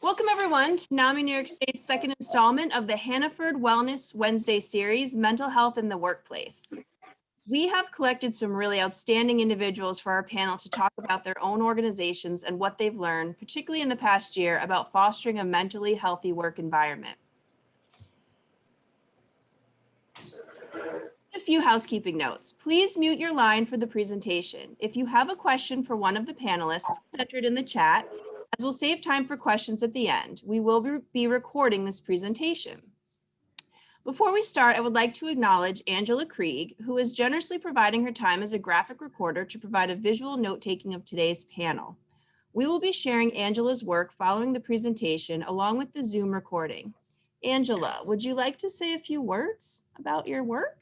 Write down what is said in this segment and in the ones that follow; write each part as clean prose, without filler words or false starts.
Welcome everyone to NAMI New York State's second installment of the Hannaford Wellness Wednesday series, Mental Health in the Workplace. We have collected some really outstanding individuals for our panel to talk about their own organizations and what they've learned, particularly in the past year, about fostering a mentally healthy work environment. A few housekeeping notes. Please mute your line for the presentation. If you have a question for one of the panelists, please enter it in the chat, as we'll save time for questions at the end. We will be recording this presentation. Before we start, I would like to acknowledge Angela Krieg, who is generously providing her time as a graphic recorder to provide a visual note-taking of today's panel. We will be sharing Angela's work following the presentation along with the Zoom recording. Angela, would you like to say a few words about your work?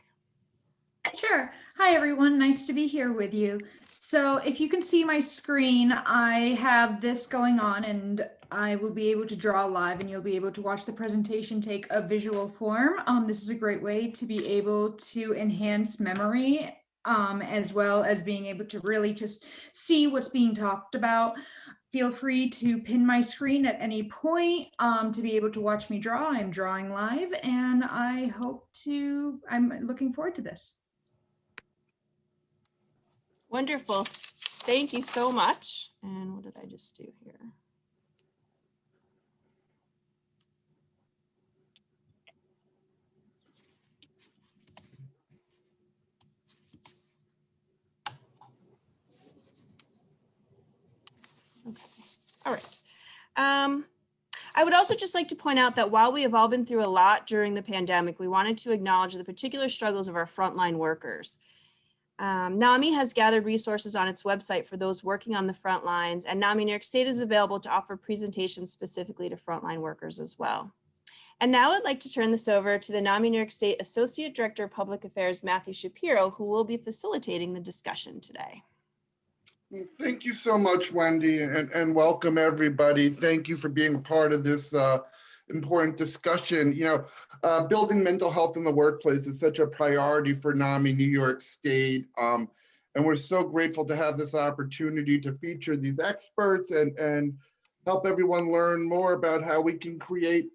Sure. Hi, everyone. Nice to be here with you. So if you can see my screen, I have this going on and I will be able to draw live and you'll be able to watch the presentation take a visual form. This is a great way to be able to enhance memory as well as being able to really just see what's being talked about. Feel free to pin my screen at any point to be able to watch me draw. I'm drawing live and I'm looking forward to this. Wonderful. Thank you so much. And what did I just do here? Okay. All right. I would also just like to point out that while we have all been through a lot during the pandemic, we wanted to acknowledge the particular struggles of our frontline workers. NAMI has gathered resources on its website for those working on the front lines, and NAMI New York State is available to offer presentations specifically to frontline workers as well. And now I'd like to turn this over to the NAMI New York State Associate Director of Public Affairs, Matthew Shapiro, who will be facilitating the discussion today. Thank you so much, Wendy, and welcome everybody. Thank you for being part of this important discussion. Building mental health in the workplace is such a priority for NAMI New York State. And we're so grateful to have this opportunity to feature these experts and help everyone learn more about how we can create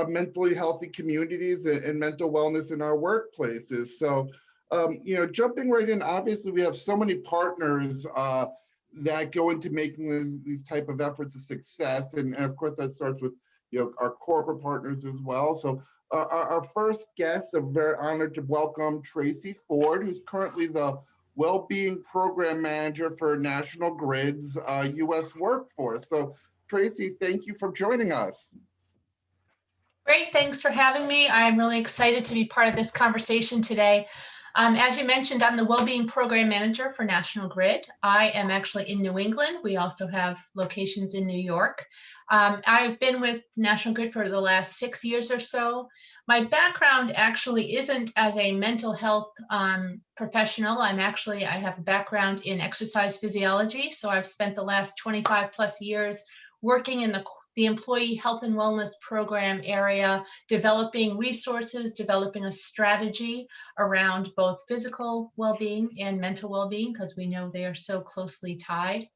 mentally healthy communities and mental wellness in our workplaces. So, jumping right in, obviously we have so many partners that go into making these type of efforts a success. And of course that starts with our corporate partners as well. So our first guest, I'm very honored to welcome Tracy Ford, who's currently the Wellbeing Program Manager for National Grid's U.S. workforce. So Tracy, thank you for joining us. Great, thanks for having me. I'm really excited to be part of this conversation today. As you mentioned, I'm the Wellbeing Program Manager for National Grid. I am actually in New England. We also have locations in New York. I've been with National Grid for the last 6 years or so. My background actually isn't as a mental health professional. I have a background in exercise physiology. So I've spent the last 25 plus years working in the employee health and wellness program area, developing resources, developing a strategy around both physical well-being and mental well-being, because we know they are so closely tied.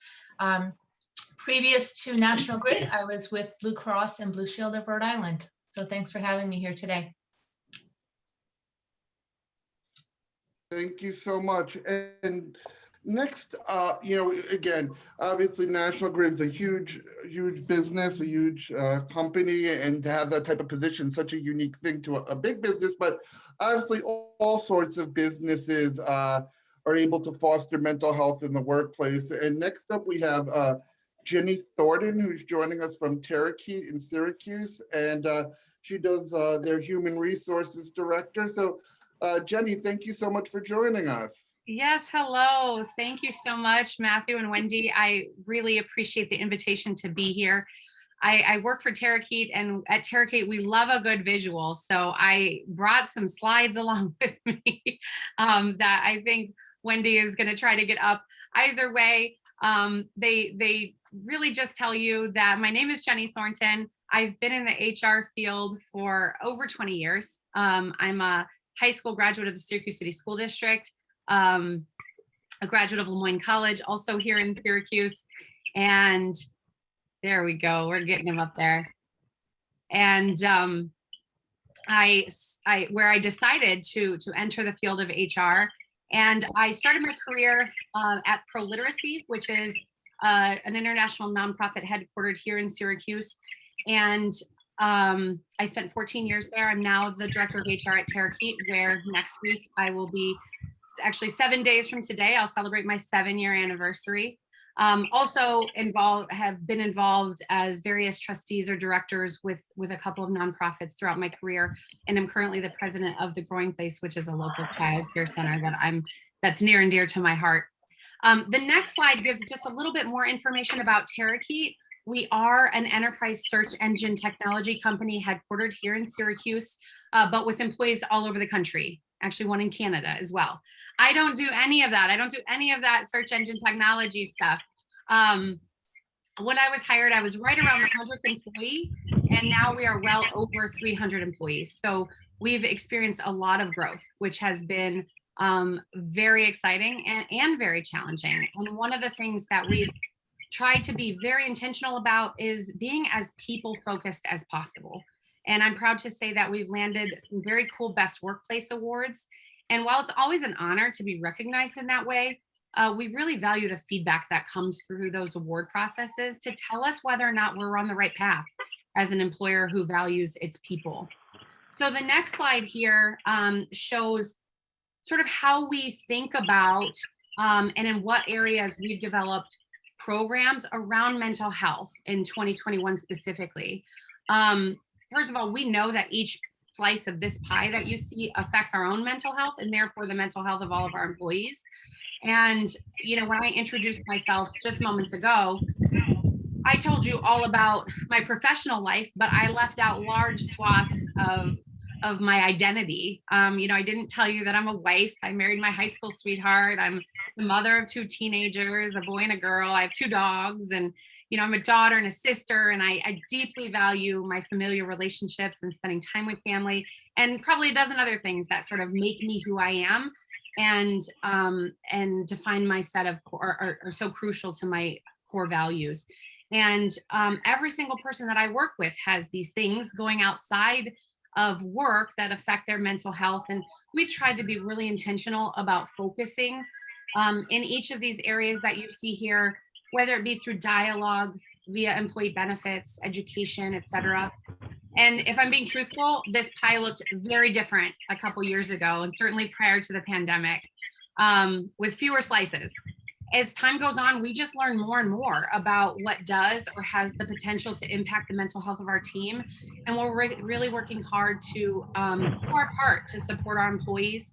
Previous to National Grid, I was with Blue Cross and Blue Shield of Rhode Island. So thanks for having me here today. Thank you so much. And next, again, obviously National Grid's a huge business, a huge company, and to have that type of position, such a unique thing to a big business, but obviously all sorts of businesses are able to foster mental health in the workplace. And next up we have Jenny Thornton, who's joining us from Terrakeet in Syracuse, and she does their Human Resources Director. So Jenny, thank you so much for joining us. Yes, hello. Thank you so much, Matthew and Wendy. I really appreciate the invitation to be here. I work for Terrakeet, and at Terrakeet, we love a good visual. So I brought some slides along with me that I think Wendy is going to try to get up. Either way, they really just tell you that my name is Jenny Thornton. I've been in the HR field for over 20 years. I'm a high school graduate of the Syracuse City School District, a graduate of Le Moyne College, also here in Syracuse. And There we go. We're getting him up there. And where I decided to enter the field of HR, and I started my career at Pro Literacy, which is an international nonprofit headquartered here in Syracuse. And I spent 14 years there. I'm now the director of HR at Terakeet, where next week I will be, actually 7 days from today, I'll celebrate my 7-year anniversary. Also have been involved as various trustees or directors with a couple of nonprofits throughout my career. And I'm currently the president of the Growing Place, which is a local child care center that's near and dear to my heart. The next slide gives just a little bit more information about Terakeet. We are an enterprise search engine technology company headquartered here in Syracuse, but with employees all over the country, actually one in Canada as well. I don't do any of that. I don't do any of that search engine technology stuff. When I was hired, I was right around the 100th employee, and now we are well over 300 employees. So we've experienced a lot of growth, which has been very exciting and very challenging. And one of the things that we've tried to be very intentional about is being as people focused as possible. And I'm proud to say that we've landed some very cool Best Workplace awards. And while it's always an honor to be recognized in that way, we really value the feedback that comes through those award processes to tell us whether or not we're on the right path as an employer who values its people. So the next slide here shows sort of how we think about and in what areas we've developed programs around mental health in 2021 specifically. First of all, we know that each slice of this pie that you see affects our own mental health and therefore the mental health of all of our employees. And, you know, when I introduced myself just moments ago, I told you all about my professional life, but I left out large swaths of my identity. You know, I didn't tell you that I'm a wife. I married my high school sweetheart. I'm the mother of 2 teenagers, a boy and a girl. I have 2 dogs, and you know, I'm a daughter and a sister, and I deeply value my familiar relationships and spending time with family, and probably a dozen other things that sort of make me who I am, and define my set of are so crucial to my core values. And every single person that I work with has these things going outside of work that affect their mental health. And we've tried to be really intentional about focusing in each of these areas that you see here, whether it be through dialogue, via employee benefits, education, et cetera. And if I'm being truthful, this pie looked very different a couple years ago, and certainly prior to the pandemic, with fewer slices. As time goes on, we just learn more and more about what does or has the potential to impact the mental health of our team. And we're really working hard to do our part to support our employees.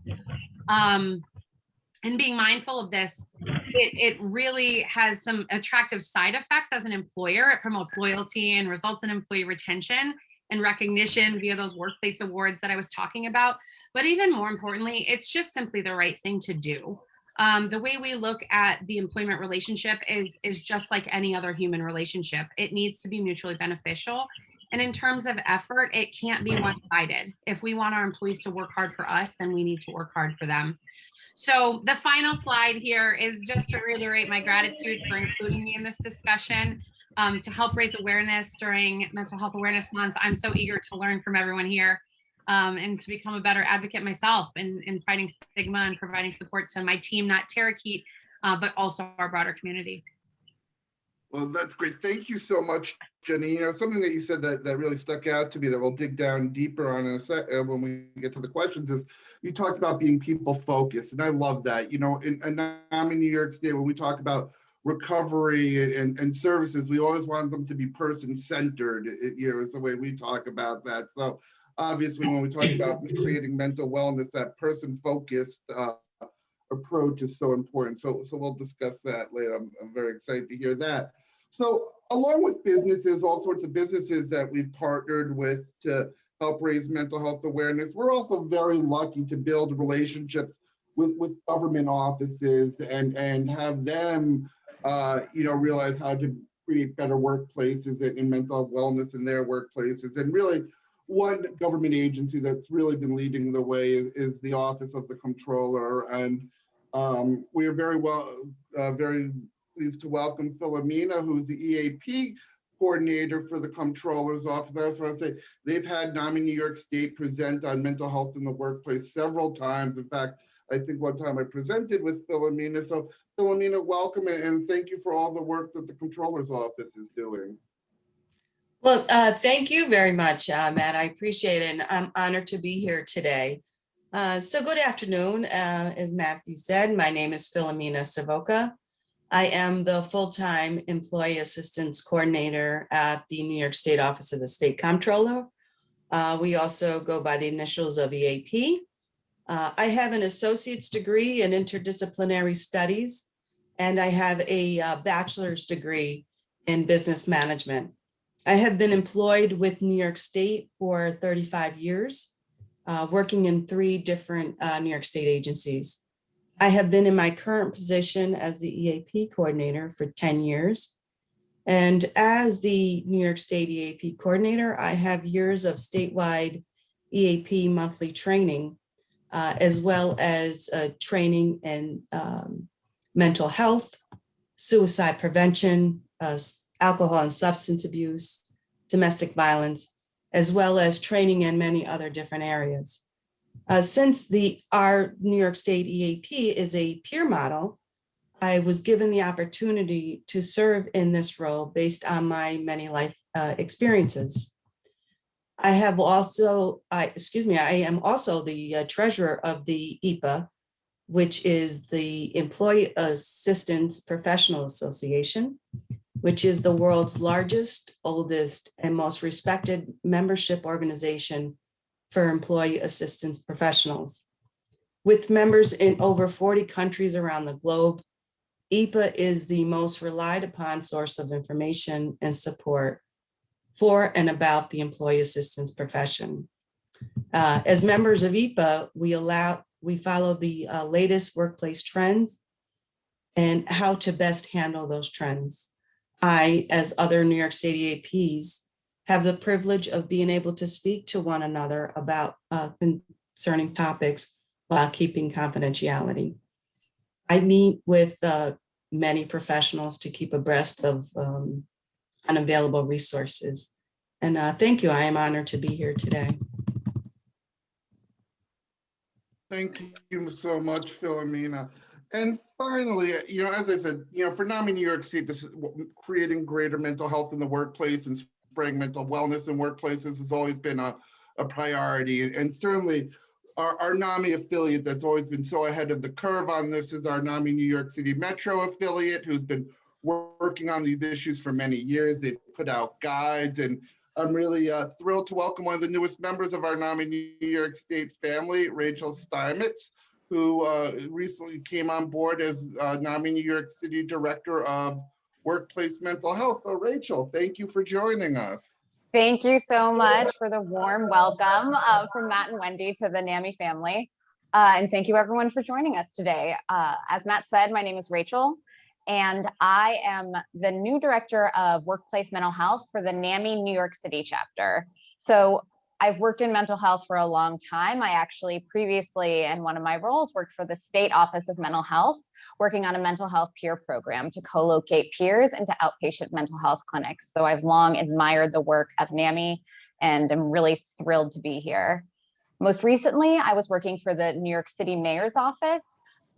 And being mindful of this, it really has some attractive side effects as an employer. It promotes loyalty and results in employee retention and recognition via those workplace awards that I was talking about. But even more importantly, it's just simply the right thing to do. The way we look at the employment relationship is just like any other human relationship. It needs to be mutually beneficial. And in terms of effort, it can't be one-sided. If we want our employees to work hard for us, then we need to work hard for them. So the final slide here is just to reiterate my gratitude for including me in this discussion, to help raise awareness during Mental Health Awareness Month. I'm so eager to learn from everyone here and to become a better advocate myself in fighting stigma and providing support to my team, not Terakeet, but also our broader community. Well, that's great. Thank you so much, Jenny. You know, something that you said that really stuck out to me that we'll dig down deeper on in a sec when we get to the questions is you talked about being people focused. And I love that. You know, in New York State, when we talk about recovery and services, we always want them to be person-centered. You know, is the way we talk about that. So obviously, when we talk about creating mental wellness, that person-focused approach is so important. So we'll discuss that later. I'm very excited to hear that. So along with businesses, all sorts of businesses that we've partnered with to help raise mental health awareness, we're also very lucky to build relationships with government offices and have them, you know, realize how to create better workplaces and mental health wellness in their workplaces. And really, one government agency that's really been leading the way is the Office of the Comptroller. And we are very pleased to welcome Philomena, who's the EAP coordinator for the comptroller's office. I just want to say they've had NAMI New York State present on mental health in the workplace several times. In fact, I think one time I presented with Philomena. So Philomena, welcome, and thank you for all the work that the comptroller's office is doing. Well, thank you very much, Matt. I appreciate it, and I'm honored to be here today. So good afternoon. As Matthew said, my name is Philomena Savoca. I am the full-time Employee Assistance Coordinator at the New York State Office of the State Comptroller. We also go by the initials of EAP. I have an associate's degree in interdisciplinary studies, and I have a bachelor's degree in business management. I have been employed with New York State for 35 years, working in 3 different New York State agencies. I have been in my current position as the EAP coordinator for 10 years. And as the New York State EAP coordinator, I have years of statewide EAP monthly training, as well as training in mental health, suicide prevention, alcohol and substance abuse, domestic violence, as well as training in many other different areas. Since our New York State EAP is a peer model, I was given the opportunity to serve in this role based on my many life experiences. I am also the treasurer of the EPA, which is the Employee Assistance Professional Association, which is the world's largest, oldest, and most respected membership organization for employee assistance professionals. With members in over 40 countries around the globe, EPA is the most relied upon source of information and support for and about the employee assistance profession. As members of EPA, we follow the latest workplace trends and how to best handle those trends. I, as other New York State EAPs, have the privilege of being able to speak to one another about concerning topics while keeping confidentiality. I meet with many professionals to keep abreast of unavailable resources. And thank you. I am honored to be here today. Thank you so much, Philomena. And finally, as I said, for NAMI New York State, this is creating greater mental health in the workplace and spreading mental wellness in workplaces has always been a priority. And certainly our NAMI affiliate that's always been so ahead of the curve on this is our NAMI New York City Metro affiliate, who's been working on these issues for many years. They've put out guides, and I'm really thrilled to welcome one of the newest members of our NAMI New York State family, Rachel Steinmetz, who recently came on board as NAMI New York City Director of Workplace Mental Health. So Rachel, thank you for joining us. Thank you so much for the warm welcome from Matt and Wendy to the NAMI family. And thank you everyone for joining us today. As Matt said, my name is Rachel, and I am the new Director of Workplace Mental Health for the NAMI New York City chapter. So I've worked in mental health for a long time. I actually previously, in one of my roles, worked for the State Office of Mental Health, working on a mental health peer program to co-locate peers into outpatient mental health clinics. So I've long admired the work of NAMI, and I'm really thrilled to be here. Most recently, I was working for the New York City Mayor's Office,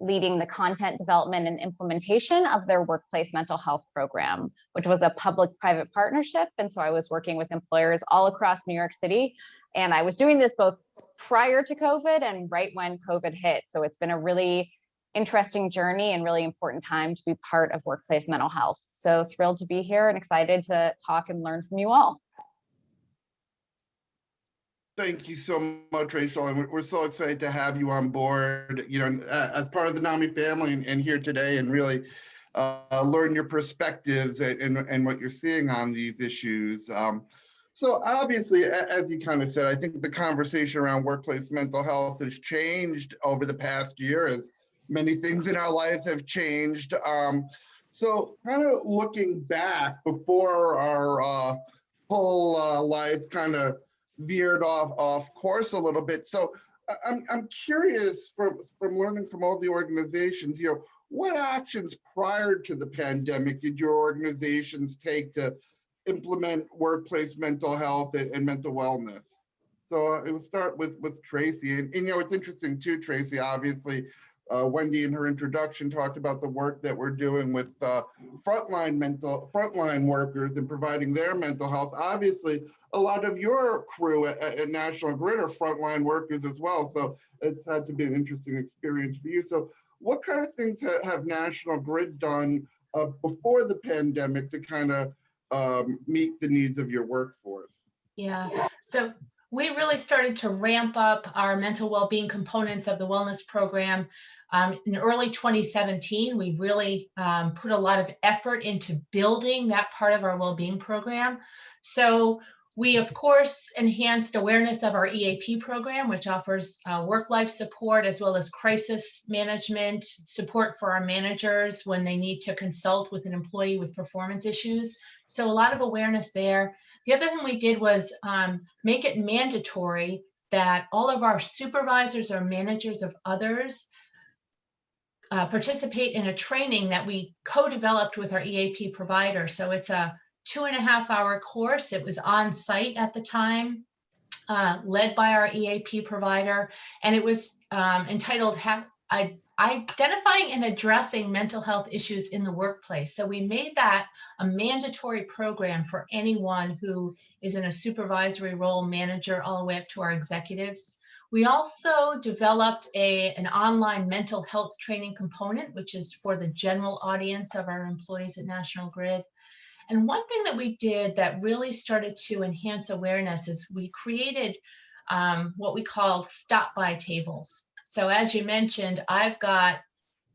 leading the content development and implementation of their workplace mental health program, which was a public-private partnership. And so I was working with employers all across New York City. And I was doing this both prior to COVID and right when COVID hit. So it's been a really interesting journey and really important time to be part of workplace mental health. So thrilled to be here and excited to talk and learn from you all. Thank you so much, Rachel, and we're so excited to have you on board, as part of the NAMI family and here today, and really learn your perspectives and what you're seeing on these issues. So obviously, as you kind of said, I think the conversation around workplace mental health has changed over the past year, as many things in our lives have changed. So kind of looking back before our whole lives kind of veered off course a little bit. So I'm curious from learning from all the organizations, what actions prior to the pandemic did your organizations take to implement workplace mental health and mental wellness. So it will start with Tracy. And you know, it's interesting too, Tracy, obviously, Wendy in her introduction talked about the work that we're doing with frontline workers and providing their mental health. Obviously, a lot of your crew at National Grid are frontline workers as well. So it's had to be an interesting experience for you. So what kind of things have National Grid done before the pandemic to kind of meet the needs of your workforce? Yeah, so we really started to ramp up our mental well-being components of the wellness program in early 2017. We really put a lot of effort into building that part of our well-being program. So we, of course, enhanced awareness of our EAP program, which offers work-life support as well as crisis management support for our managers when they need to consult with an employee with performance issues. So a lot of awareness there. The other thing we did was make it mandatory that all of our supervisors or managers of others participate in a training that we co-developed with our EAP provider. So it's a 2.5-hour course. It was on site at the time, led by our EAP provider, and it was entitled Identifying and Addressing Mental Health Issues in the Workplace. So we made that a mandatory program for anyone who is in a supervisory role, manager, all the way up to our executives. We also developed an online mental health training component, which is for the general audience of our employees at National Grid. And one thing that we did that really started to enhance awareness is we created what we call stop-by tables. So as you mentioned, I've got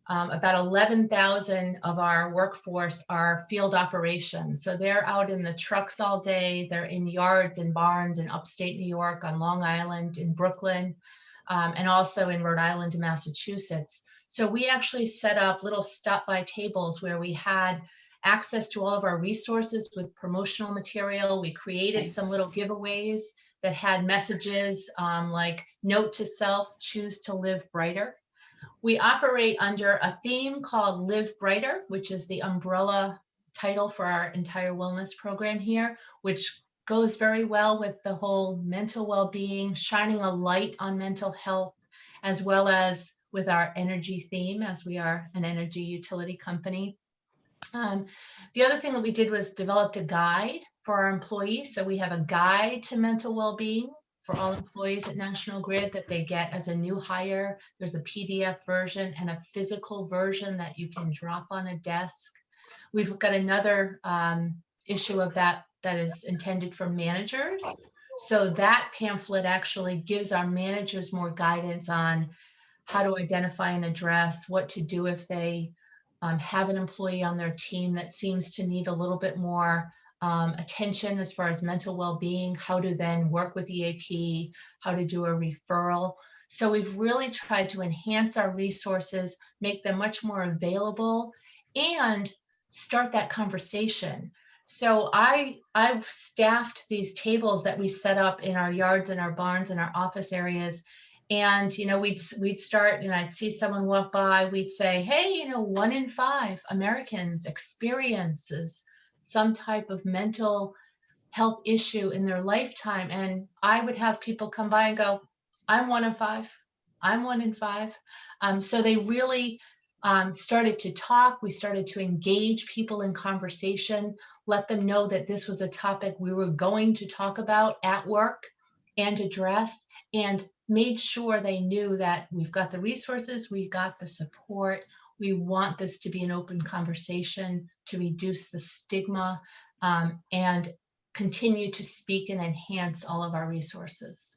about 11,000 of our workforce are field operations. So they're out in the trucks all day. They're in yards and barns in upstate New York, on Long Island, in Brooklyn, and also in Rhode Island and Massachusetts. So we actually set up little stop-by tables where we had access to all of our resources with promotional material. We created some little giveaways that had messages like note to self, choose to live brighter. We operate under a theme called Live Brighter, which is the umbrella title for our entire wellness program here, which goes very well with the whole mental well-being, shining a light on mental health, as well as with our energy theme, as we are an energy utility company. The other thing that we did was developed a guide for our employees. So we have a guide to mental well-being for all employees at National Grid that they get as a new hire. There's a PDF version and a physical version that you can drop on a desk. We've got another issue of that is intended for managers. So that pamphlet actually gives our managers more guidance on how to identify and address, what to do if they have an employee on their team that seems to need a little bit more attention as far as mental well-being, how to then work with EAP, how to do a referral. So we've really tried to enhance our resources, make them much more available, and start that conversation. So I've staffed these tables that we set up in our yards and our barns and our office areas. And, you know, we'd start, and I'd see someone walk by, we'd say, hey, you know, 1 in 5 Americans experiences some type of mental health issue in their lifetime. And I would have people come by and go, I'm 1 in 5. I'm 1 in 5. So they really started to talk. We started to engage people in conversation, let them know that this was a topic we were going to talk about at work and address, and made sure they knew that we've got the resources, we've got the support. We want this to be an open conversation to reduce the stigma and continue to speak and enhance all of our resources.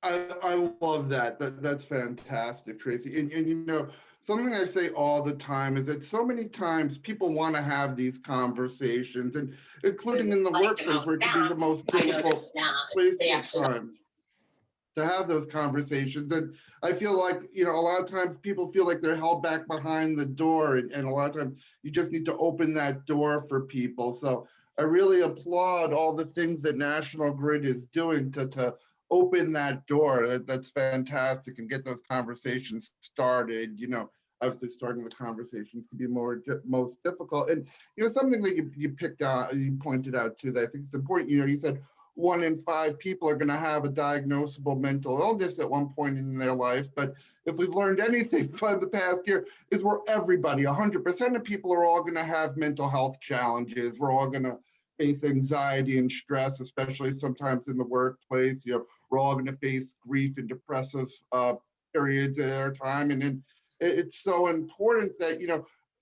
I love that. That's fantastic, Tracy. And you know, something I say all the time is that so many times people want to have these conversations, and including in the workplace where it can be the most difficult place sometimes to have those conversations. And I feel like, you know, a lot of times people feel like they're held back behind the door, and a lot of times you just need to open that door for people. So I really applaud all the things that National Grid is doing to open that door. That's fantastic, and get those conversations started. You know, obviously starting the conversations can be most difficult. And something that you pointed out too, that I think is important. You said 1 in 5 people are going to have a diagnosable mental illness at one point in their life. But if we've learned anything from the past year, is we're everybody, 100% of people are all going to have mental health challenges. We're all going to face anxiety and stress, especially sometimes in the workplace. We're all going to face grief and depressive periods at our time. And then it's so important that,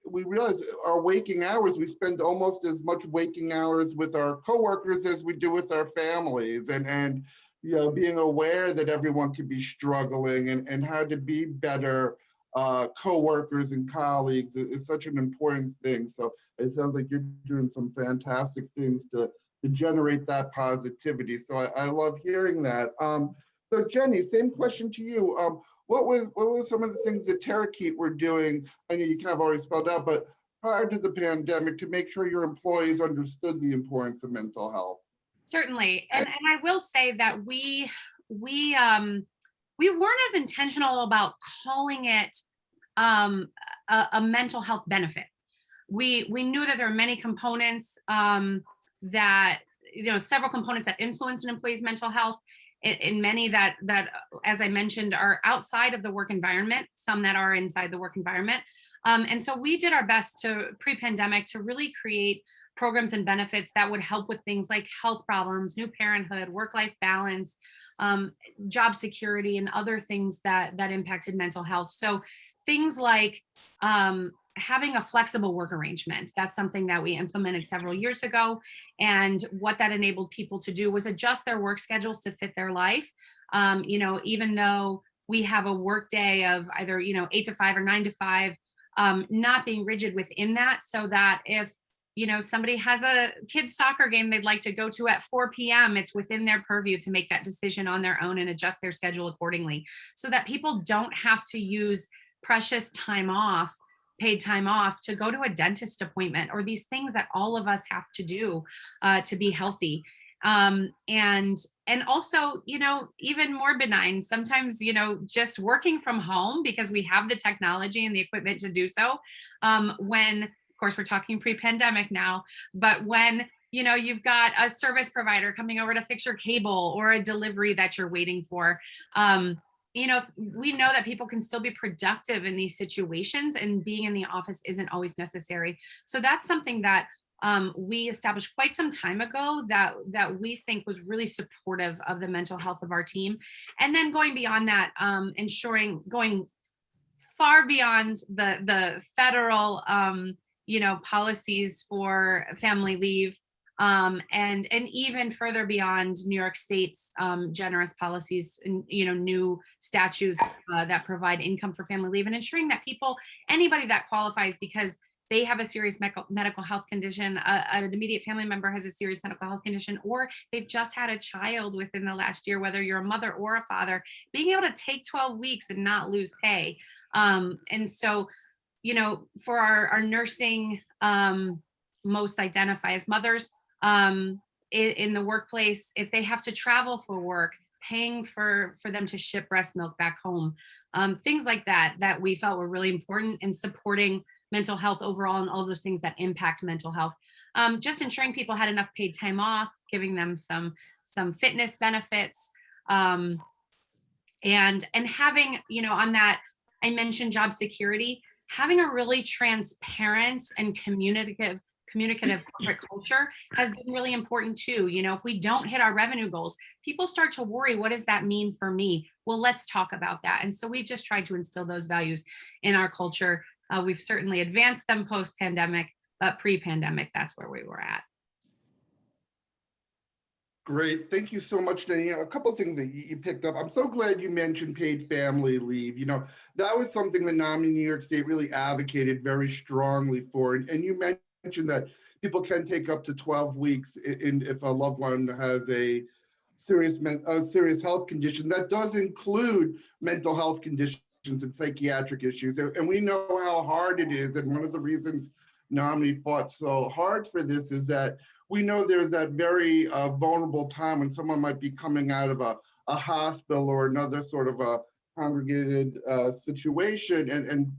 we realize our waking hours, we spend almost as much waking hours with our coworkers as we do with our families. And being aware that everyone could be struggling and how to be better coworkers and colleagues is such an important thing. So it sounds like you're doing some fantastic things to generate that positivity. So I love hearing that. So Jenny, same question to you. What were some of the things that Terrakeet were doing? I know you kind of already spelled out, but prior to the pandemic, to make sure your employees understood the importance of mental health. Certainly, and I will say that we weren't as intentional about calling it a mental health benefit. We knew that there are many components that several components that influence an employee's mental health. In many that, as I mentioned, are outside of the work environment, some that are inside the work environment. And so we did our best to pre-pandemic to really create programs and benefits that would help with things like health problems, new parenthood, work-life balance, job security, and other things that impacted mental health. So things like having a flexible work arrangement. That's something that we implemented several years ago. And what that enabled people to do was adjust their work schedules to fit their life. Even though we have a work day of either, 8 to 5 or 9 to 5, not being rigid within that, so that if, somebody has a kid's soccer game they'd like to go to at 4 p.m., it's within their purview to make that decision on their own and adjust their schedule accordingly, so that people don't have to use precious paid time off to go to a dentist appointment, or these things that all of us have to do to be healthy. And also, even more benign, sometimes, just working from home because we have the technology and the equipment to do so. When, of course, we're talking pre-pandemic now, but when, you've got a service provider coming over to fix your cable or a delivery that you're waiting for, we know that people can still be productive in these situations, and being in the office isn't always necessary. So that's something that we established quite some time ago that we think was really supportive of the mental health of our team. And then going beyond that, going far beyond the federal, policies for family leave, and even further beyond New York State's generous policies and new statutes that provide income for family leave, and ensuring that anybody that qualifies because they have a serious medical health condition, an immediate family member has a serious medical health condition, or they've just had a child within the last year, whether you're a mother or a father, being able to take 12 weeks and not lose pay. And so, for our nursing, most identify as mothers, in the workplace, if they have to travel for work, paying for them to ship breast milk back home, things like that we felt were really important in supporting mental health overall, and all those things that impact mental health. Just ensuring people had enough paid time off, giving them some fitness benefits, and having, on that, I mentioned job security, having a really transparent and communicative corporate culture has been really important too. If we don't hit our revenue goals, people start to worry, what does that mean for me? Well, let's talk about that. And so we've just tried to instill those values in our culture. We've certainly advanced them post-pandemic, but pre-pandemic, that's where we were at. Great, thank you so much, Jenny. A couple of things that you picked up. I'm so glad you mentioned paid family leave. That was something that NAMI New York State really advocated very strongly for. And you mentioned that people can take up to 12 weeks if a loved one has a serious health condition. That does include mental health conditions and psychiatric issues. And we know how hard it is. And one of the reasons NAMI fought so hard for this is that we know there's that very vulnerable time when someone might be coming out of a hospital or another sort of a congregated situation and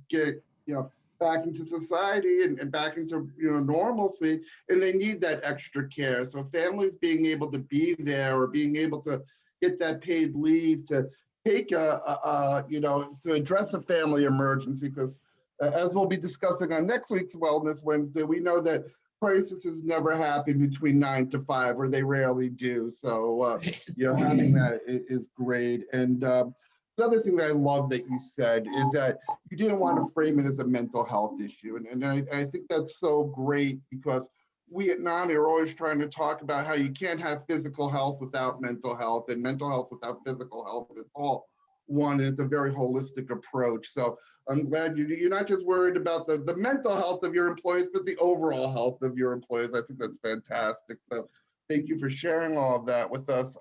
you know, back into society and back into, you know, normalcy, and they need that extra care. So families being able to be there or being able to get that paid leave to take you know, to address a family emergency, because as we'll be discussing on next week's Wellness Wednesday, we know that crises never happen between 9 to 5, or they rarely do. So, you know, having that is great. And the other thing that I love that you said is that you didn't want to frame it as a mental health issue. And I think that's so great, because we at NAMI are always trying to talk about how you can't have physical health without mental health, and mental health without physical health is all one. And it's a very holistic approach. So I'm glad you're not just worried about the mental health of your employees, but the overall health of your employees. I think that's fantastic. So thank you for sharing all of that with us.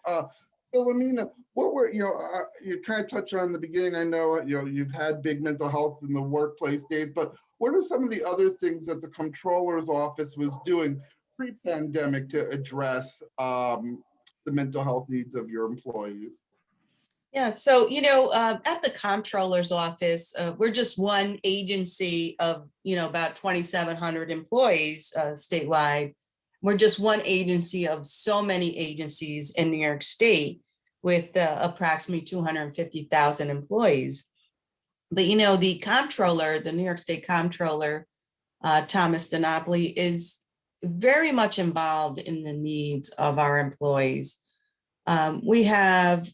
Philomena, what were, you know, you kind of touched on in the beginning, I know, you know, you've had big mental health in the workplace days, but what are some of the other things that the comptroller's office was doing pre-pandemic to address the mental health needs of your employees? Yeah, so, you know, at the comptroller's office, we're just one agency of, you know, about 2,700 employees statewide. We're just one agency of so many agencies in New York State with approximately 250,000 employees. But, you know, the comptroller, the New York State comptroller, Thomas DiNapoli, is very much involved in the needs of our employees. We have,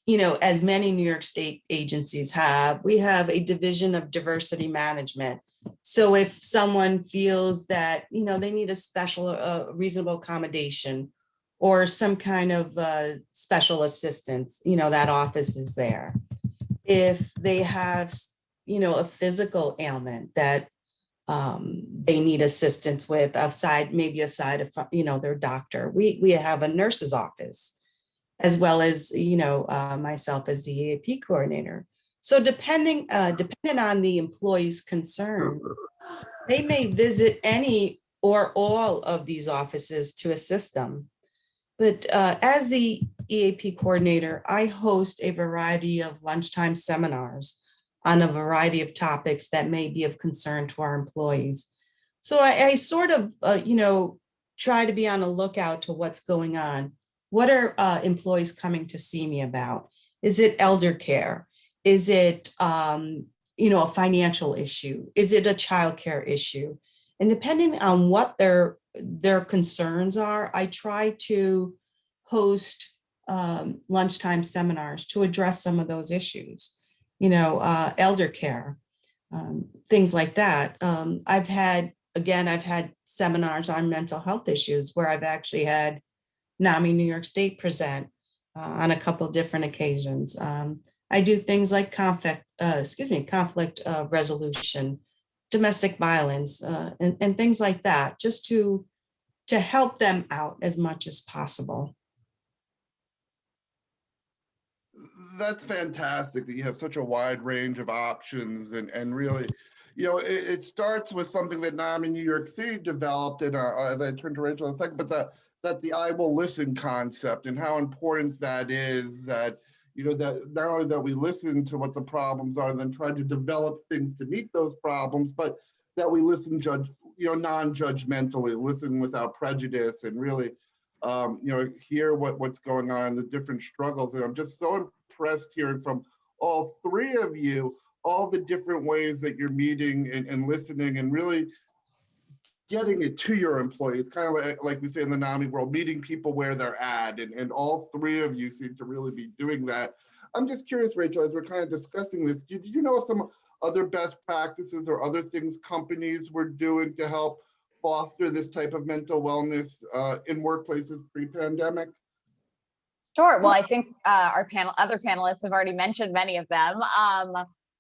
you know, as many New York State agencies have, we have a division of diversity management. So if someone feels that, you know, they need a special, reasonable accommodation or some kind of special assistance, you know, that office is there. If they have, you know, a physical ailment that they need assistance with maybe aside of, you know, their doctor, we have a nurse's office, as well as, you know, myself as the EAP coordinator. So depending on the employee's concern, they may visit any or all of these offices to assist them. But as the EAP coordinator, I host a variety of lunchtime seminars on a variety of topics that may be of concern to our employees. So I sort of, you know, try to be on the lookout to what's going on. What are employees coming to see me about? Is it elder care? Is it, you know, a financial issue? Is it a childcare issue? And depending on what their concerns are, I try to host lunchtime seminars to address some of those issues. You know, elder care, things like that. I've had seminars on mental health issues where I've actually had NAMI New York State present on a couple of different occasions. I do things like conflict resolution, domestic violence, and things like that, just to help them out as much as possible. That's fantastic that you have such a wide range of options, and really, you know, it starts with something that NAMI New York City developed, and as I turn to Rachel in a second, but that the I will listen concept, and how important that is, that, you know, that not only that we listen to what the problems are and then try to develop things to meet those problems, but that we listen non-judgmentally, listen without prejudice, and really, you know, hear what's going on, the different struggles. And I'm just so impressed hearing from all three of you, all the different ways that you're meeting and listening and really getting it to your employees, kind of like we say in the NAMI world, meeting people where they're at. And all three of you seem to really be doing that. I'm just curious, Rachel, as we're kind of discussing this, did you know some other best practices or other things companies were doing to help foster this type of mental wellness in workplaces pre-pandemic? Sure. Well, I think our other panelists have already mentioned many of them.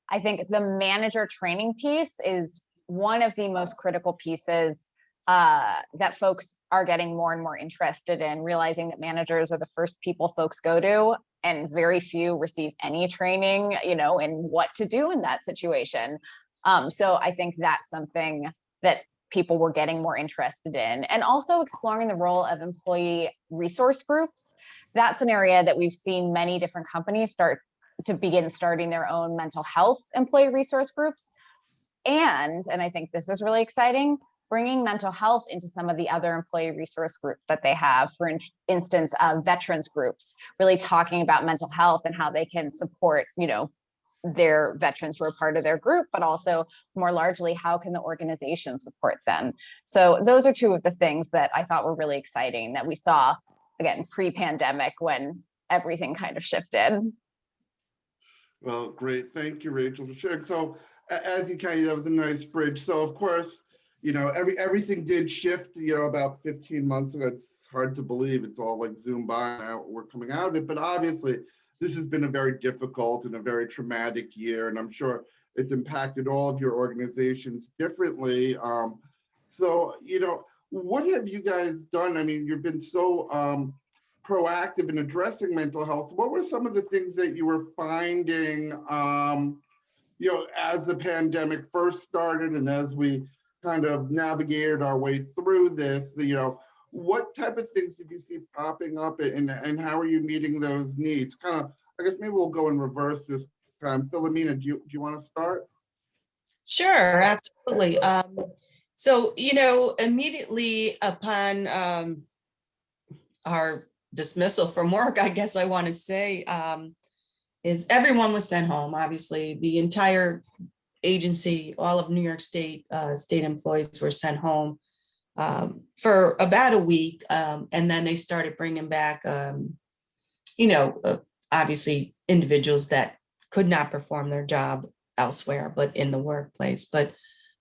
I think the manager training piece is one of the most critical pieces that folks are getting more and more interested in, realizing that managers are the first people folks go to, and very few receive any training, you know, in what to do in that situation. So I think that's something that people were getting more interested in, and also exploring the role of employee resource groups. That's an area that we've seen many different companies starting their own mental health employee resource groups. And I think this is really exciting, bringing mental health into some of the other employee resource groups that they have. For instance, veterans groups, really talking about mental health and how they can support, their veterans who are part of their group, but also more largely, how can the organization support them? So those are two of the things that I thought were really exciting that we saw, again, pre-pandemic, when everything kind of shifted. Well, great. Thank you, Rachel, for sharing. So as you that was a nice bridge. So of course, everything did shift, about 15 months ago. It's hard to believe it's all like zoomed by now. We're coming out of it, but obviously this has been a very difficult and a very traumatic year, and I'm sure it's impacted all of your organizations differently. So, what have you guys done? I mean, you've been so proactive in addressing mental health. What were some of the things that you were finding, as the pandemic first started and as we kind of navigated our way through this, what type of things did you see popping up, and how are you meeting those needs? I guess maybe we'll go in reverse this time. Philomena, do you want to start? Sure, absolutely. So, immediately upon our dismissal from work, I guess I want to say, is everyone was sent home. Obviously, the entire agency, all of New York State employees were sent home for about a week, and then they started bringing back, obviously individuals that could not perform their job elsewhere, but in the workplace. But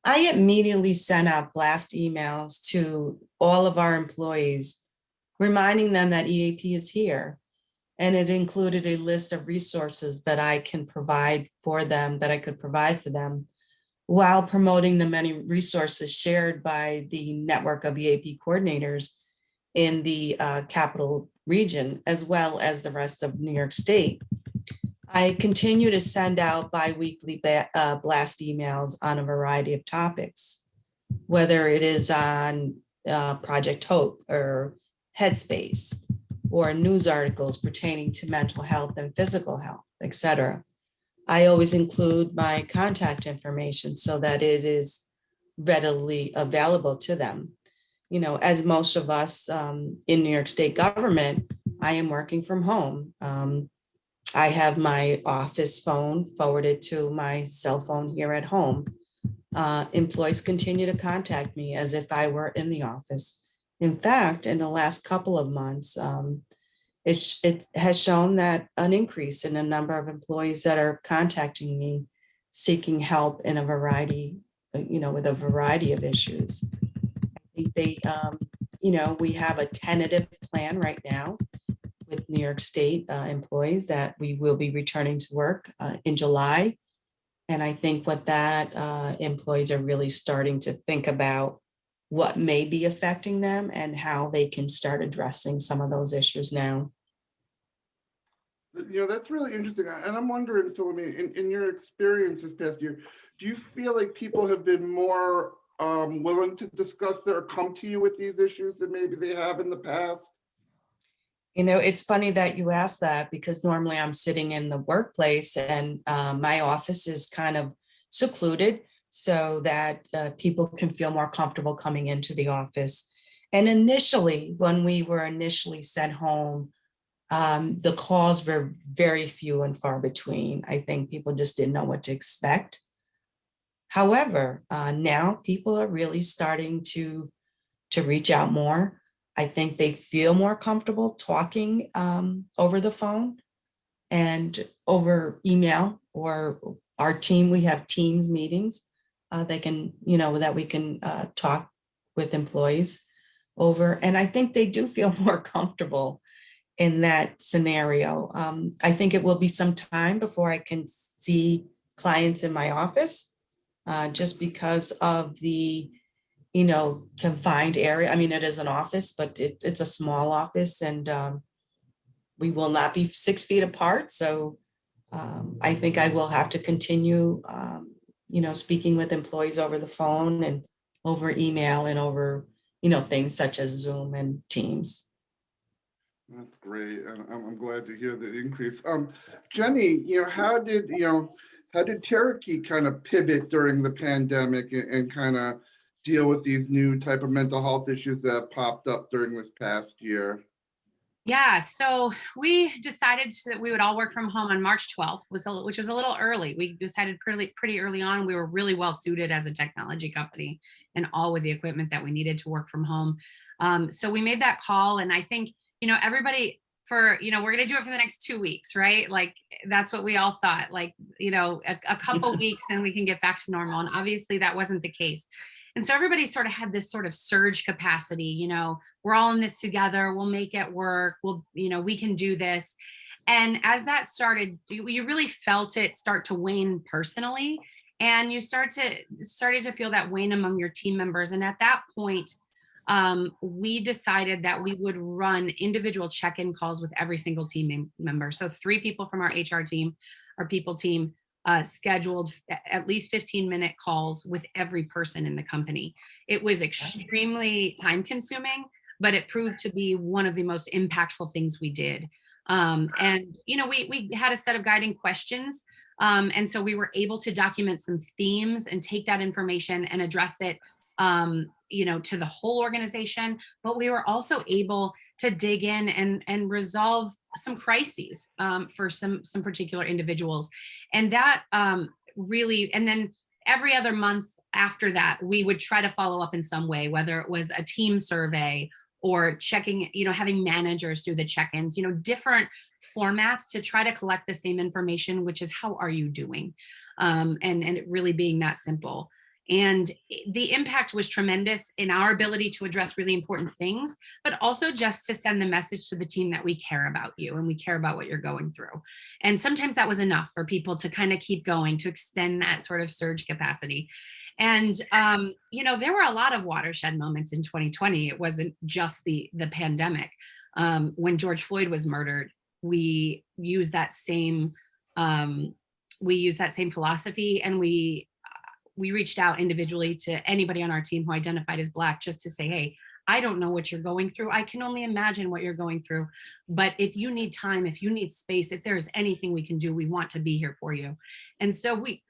I immediately sent out blast emails to all of our employees, reminding them that EAP is here. And it included a list of resources that I can provide for them, that I could provide for them, while promoting the many resources shared by the network of EAP coordinators in the capital region, as well as the rest of New York State. I continue to send out bi-weekly blast emails on a variety of topics, whether it is on Project Hope or Headspace, or news articles pertaining to mental health and physical health, etc. I always include my contact information so that it is readily available to them. As most of us in New York State government, I am working from home. I have my office phone forwarded to my cell phone here at home. Employees continue to contact me as if I were in the office. In fact, in the last couple of months, it has shown that an increase in the number of employees that are contacting me, seeking help in a variety, with a variety of issues. I think we have a tentative plan right now with New York State employees that we will be returning to work in July. And I think what that employees are really starting to think about what may be affecting them and how they can start addressing some of those issues now. That's really interesting. And I'm wondering, Philomena, in your experience this past year, do you feel like people have been more willing to discuss or come to you with these issues than maybe they have in the past? It's funny that you asked that, because normally I'm sitting in the workplace and my office is kind of secluded so that people can feel more comfortable coming into the office. And initially, when we were initially sent home, the calls were very few and far between. I think people just didn't know what to expect. However, now people are really starting to reach out more. I think they feel more comfortable talking over the phone and over email, or our team, we have Teams meetings. They can, that we can talk with employees over. And I think they do feel more comfortable in that scenario. I think it will be some time before I can see clients in my office, just because of the confined area. I mean, it is an office, but it's a small office, and we will not be 6 feet apart. So I think I will have to continue, speaking with employees over the phone and over email and over, things such as Zoom and Teams. That's great. I'm glad to hear the increase. Jenny, how did, how did Cherokee kind of pivot during the pandemic and kind of deal with these new type of mental health issues that have popped up during this past year? Yeah, so we decided that we would all work from home on March 12th, which was a little early. We decided pretty early on. We were really well suited as a technology company and all with the equipment that we needed to work from home. So we made that call, and I think, everybody we're going to do it for the next 2 weeks, right? Like, that's what we all thought, like, a couple weeks and we can get back to normal. And obviously that wasn't the case. And so everybody sort of had this sort of surge capacity, we're all in this together, we'll make it work, we can do this. And as that started, you really felt it start to wane personally. And you started to feel that wane among your team members. And at that point, we decided that we would run individual check-in calls with every single team member. So 3 people from our HR team, our people team, scheduled at least 15-minute calls with every person in the company. It was extremely time consuming, but it proved to be one of the most impactful things we did. And, we had a set of guiding questions. And so we were able to document some themes and take that information and address it, to the whole organization. But we were also able to dig in and resolve some crises for some particular individuals. And that really, and then every other month after that, we would try to follow up in some way, whether it was a team survey or checking, having managers do the check-ins, different formats to try to collect the same information, which is, how are you doing? And it really being that simple. And the impact was tremendous in our ability to address really important things, but also just to send the message to the team that we care about you and we care about what you're going through. And sometimes that was enough for people to kind of keep going, to extend that sort of surge capacity. And, there were a lot of watershed moments in 2020. It wasn't just the pandemic. When George Floyd was murdered, we used that same philosophy, and we reached out individually to anybody on our team who identified as Black, just to say, hey, I don't know what you're going through. I can only imagine what you're going through. But if you need time, if you need space, if there's anything we can do, we want to be here for you. And so we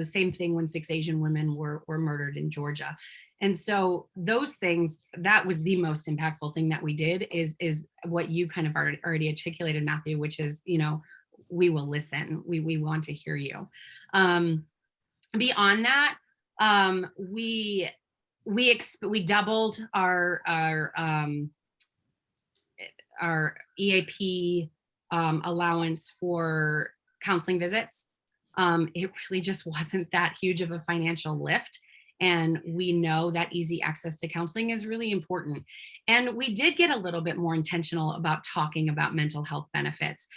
same thing when 6 Asian women were murdered in Georgia. And so those things, that was the most impactful thing that we did, is what you kind of already articulated, Matthew, which is, we will listen. We want to hear you. Beyond that, we doubled our EAP allowance for counseling visits. It really just wasn't that huge of a financial lift. And we know that easy access to counseling is really important. And we did get a little bit more intentional about talking about mental health benefits,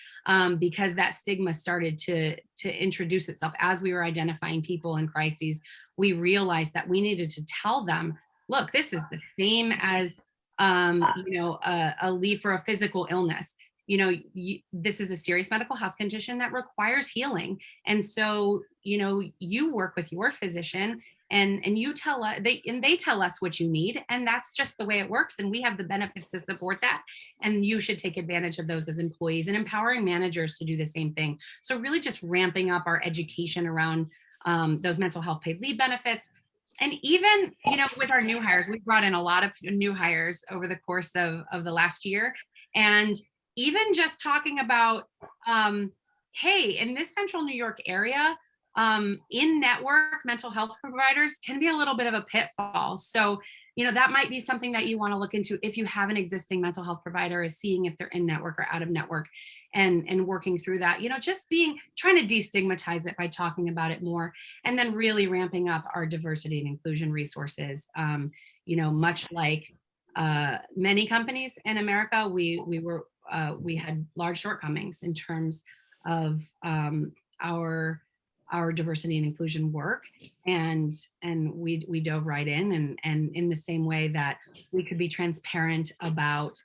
because that stigma started to introduce itself as we were identifying people in crises. We realized that we needed to tell them, look, this is the same as a leave for a physical illness. This is a serious medical health condition that requires healing. And so, you work with your physician and you tell us, they tell us what you need. And that's just the way it works. And we have the benefits to support that. And you should take advantage of those as employees, and empowering managers to do the same thing. So really just ramping up our education around those mental health paid leave benefits. And even, with our new hires, we brought in a lot of new hires over the course of the last year. And even just talking about, hey, in this central New York area, in-network mental health providers can be a little bit of a pitfall. So, that might be something that you want to look into if you have an existing mental health provider, is seeing if they're in network or out of network, and working through that, just trying to destigmatize it by talking about it more, and then really ramping up our diversity and inclusion resources. Much like many companies in America, we had large shortcomings in terms of our diversity and inclusion work, and we dove right in, and in the same way that we could be transparent about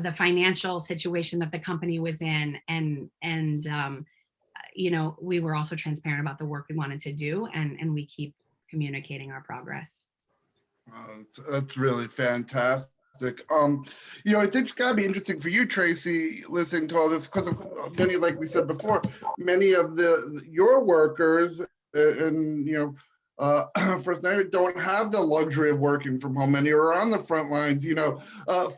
the financial situation that the company was in, and we were also transparent about the work we wanted to do, and we keep communicating our progress. That's really fantastic. You know, I think it's gotta be interesting for you, Tracy, listening to all this, because of many, like we said before, many of your workers and, you know, First Night don't have the luxury of working from home. Many are on the front lines. You know,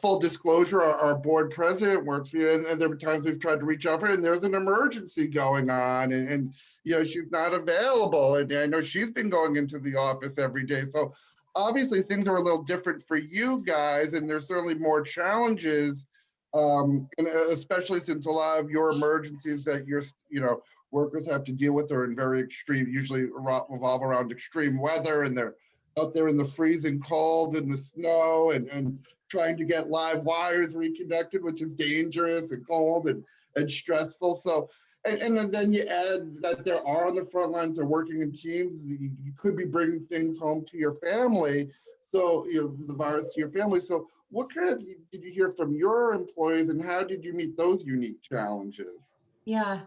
full disclosure, our board president works for you, and there were times we've tried to reach out for her, and there's an emergency going on, and you know, she's not available. And I know she's been going into the office every day. So obviously things are a little different for you guys, and there's certainly more challenges, and especially since a lot of your emergencies that you know, workers have to deal with are in very extreme, usually revolve around extreme weather, and they're out there in the freezing cold and the snow, and trying to get live wires reconnected, which is dangerous and cold and stressful. So, and then you add that there are on the front lines, they're working in teams. You could be bringing things home to your family. So, you know, the virus to your family. So what kind of did you hear from your employees, and how did you meet those unique challenges? Yeah.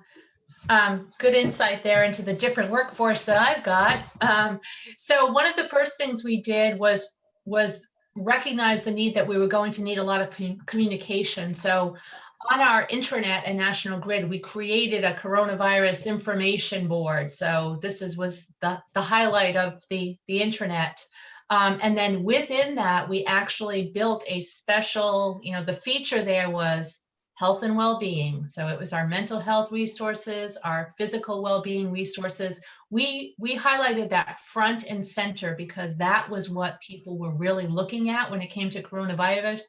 Good insight there into the different workforce that I've got. So one of the first things we did was recognize the need that we were going to need a lot of communication. So on our intranet and National Grid, we created a coronavirus information board. So this was the highlight of the intranet. And then within that, we actually built a special, you know, the feature there was health and well-being. So it was our mental health resources, our physical well-being resources. We highlighted that front and center because that was what people were really looking at when it came to coronavirus.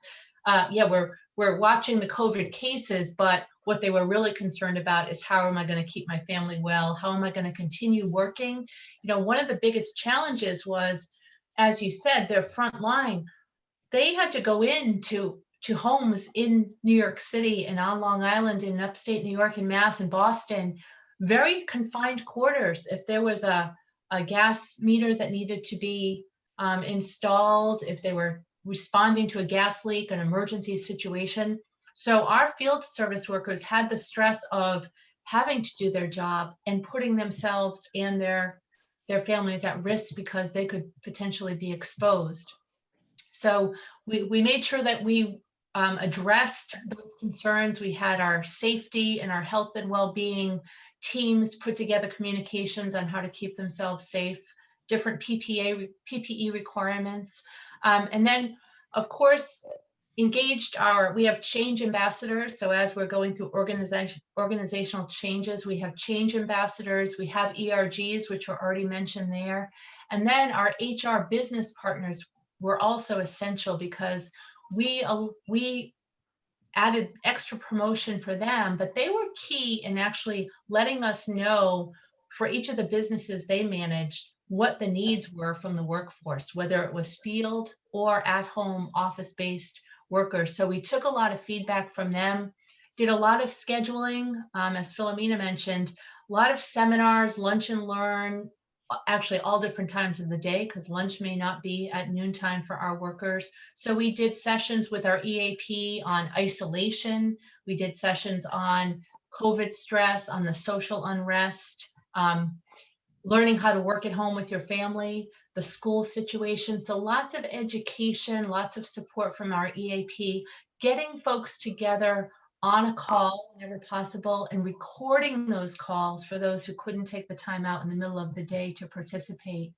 Yeah, we're watching the COVID cases, but what they were really concerned about is how am I going to keep my family well? How am I going to continue working? You know, one of the biggest challenges was, as you said, their front line. They had to go into homes in New York City and on Long Island in upstate New York and Mass and Boston, very confined quarters. If there was a gas meter that needed to be installed, if they were responding to a gas leak, an emergency situation. So our field service workers had the stress of having to do their job and putting themselves and their families at risk because they could potentially be exposed. So we made sure that we addressed those concerns. We had our safety and our health and well-being teams put together communications on how to keep themselves safe, different PPE requirements. And then, of course, we have change ambassadors. So as we're going through organizational changes, we have change ambassadors, we have ERGs, which were already mentioned there. And then our HR business partners were also essential because we added extra promotion for them, but they were key in actually letting us know for each of the businesses they managed what the needs were from the workforce, whether it was field or at home office-based workers. So we took a lot of feedback from them, did a lot of scheduling, as Philomena mentioned, a lot of seminars, lunch and learn, actually all different times of the day because lunch may not be at noontime for our workers. So we did sessions with our EAP on isolation. We did sessions on COVID stress, on the social unrest, learning how to work at home with your family, the school situation. So lots of education, lots of support from our EAP, getting folks together on a call whenever possible and recording those calls for those who couldn't take the time out in the middle of the day to participate.